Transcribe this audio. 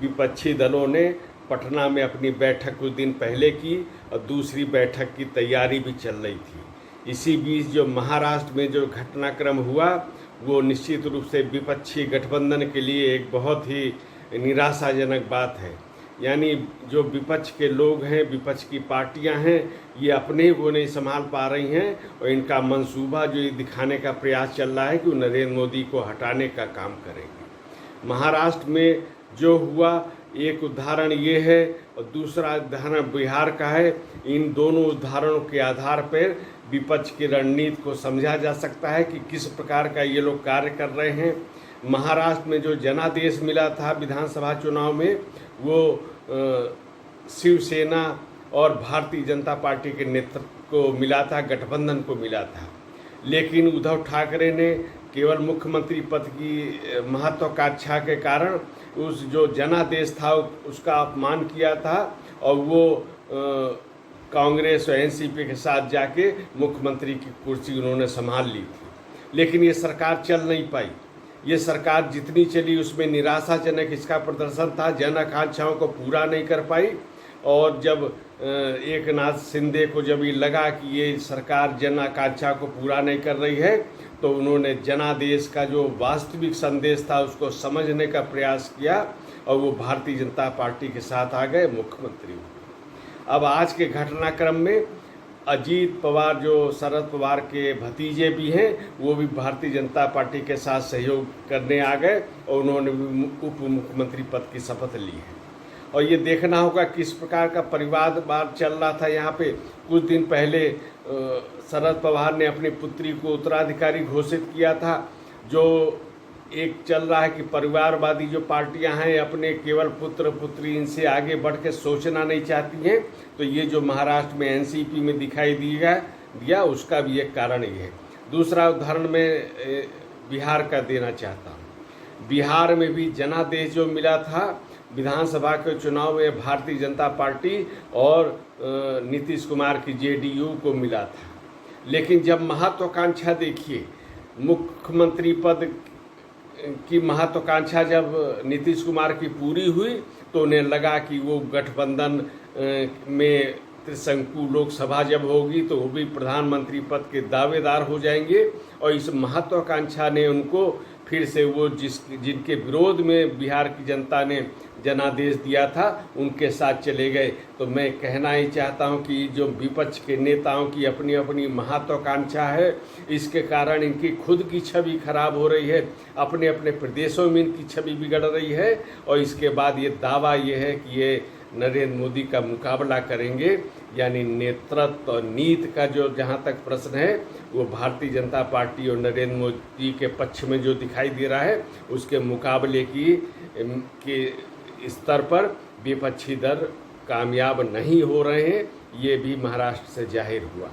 विपक्षी दलों ने पटना में अपनी बैठक कुछ दिन पहले की और दूसरी बैठक की तैयारी भी चल रही थी। इसी बीच जो महाराष्ट्र में जो घटनाक्रम हुआ वो निश्चित रूप से विपक्षी गठबंधन के लिए एक बहुत ही निराशाजनक बात है। यानी जो विपक्ष के लोग हैं, विपक्ष की पार्टियां हैं, ये अपने वो नहीं संभाल पा रही हैं और इनका मंसूबा जो ये दिखाने का प्रयास चल रहा है कि वो नरेंद्र मोदी को हटाने का काम करेंगे। महाराष्ट्र में जो हुआ एक उदाहरण ये है और दूसरा उदाहरण बिहार का है। इन दोनों उदाहरणों के आधार पर विपक्ष की रणनीति को समझा जा सकता है कि किस प्रकार का ये लोग कार्य कर रहे हैं। महाराष्ट्र में जो जनादेश मिला था विधानसभा चुनाव में वो शिवसेना और भारतीय जनता पार्टी के नेतृत्व को मिला था, गठबंधन को मिला था। लेकिन उद्धव ठाकरे ने केवल मुख्यमंत्री पद की महत्वाकांक्षा के कारण उस जो जनादेश था उसका अपमान किया था और वो कांग्रेस और एनसीपी के साथ जाके मुख्यमंत्री की कुर्सी उन्होंने संभाल ली थी। लेकिन ये सरकार चल नहीं पाई। ये सरकार जितनी चली उसमें निराशाजनक इसका प्रदर्शन था, जन आकांक्षाओं को पूरा नहीं कर पाई। और जब एकनाथ शिंदे को जब ये लगा कि ये सरकार जन आकांक्षा को पूरा नहीं कर रही है तो उन्होंने जनादेश का जो वास्तविक संदेश था उसको समझने का प्रयास किया और वो भारतीय जनता पार्टी के साथ आ गए, मुख्यमंत्री। अब आज के घटनाक्रम में अजीत पवार जो शरद पवार के भतीजे भी हैं वो भी भारतीय जनता पार्टी के साथ सहयोग करने आ गए और उन्होंने भी उप मुख्यमंत्री पद की शपथ ली है। और ये देखना होगा किस प्रकार का परिवारवाद चल रहा था यहाँ पे। कुछ दिन पहले शरद पवार ने अपनी पुत्री को उत्तराधिकारी घोषित किया था। जो एक चल रहा है कि परिवारवादी जो पार्टियां हैं अपने केवल पुत्र पुत्री इनसे आगे बढ़ के सोचना नहीं चाहती हैं। तो ये जो महाराष्ट्र में एनसीपी में दिखाई दिया उसका भी एक कारण ये है। दूसरा उदाहरण मैं बिहार का देना चाहता हूँ। बिहार में भी जनादेश जो मिला था विधानसभा के चुनाव में भारतीय जनता पार्टी और नीतीश कुमार की जेडीयू को मिला था। लेकिन जब महत्वाकांक्षा देखिए, मुख्यमंत्री पद की महत्वाकांक्षा जब नीतीश कुमार की पूरी हुई तो उन्हें लगा कि वो गठबंधन में त्रिशंकु लोकसभा जब होगी तो वो भी प्रधानमंत्री पद के दावेदार हो जाएंगे। और इस महत्वाकांक्षा ने उनको फिर से वो जिनके विरोध में बिहार की जनता ने जनादेश दिया था उनके साथ चले गए। तो मैं कहना ही चाहता हूं कि जो विपक्ष के नेताओं की अपनी अपनी महत्वाकांक्षा है, इसके कारण इनकी खुद की छवि खराब हो रही है, अपने अपने प्रदेशों में इनकी छवि बिगड़ रही है। और इसके बाद ये दावा ये है कि ये नरेंद्र मोदी का मुकाबला करेंगे। यानी नेतृत्व और नीति का जो जहाँ तक प्रश्न है वो भारतीय जनता पार्टी और नरेंद्र मोदी के पक्ष में जो दिखाई दे रहा है उसके मुकाबले के स्तर पर विपक्षी दल कामयाब नहीं हो रहे हैं। ये भी महाराष्ट्र से जाहिर हुआ।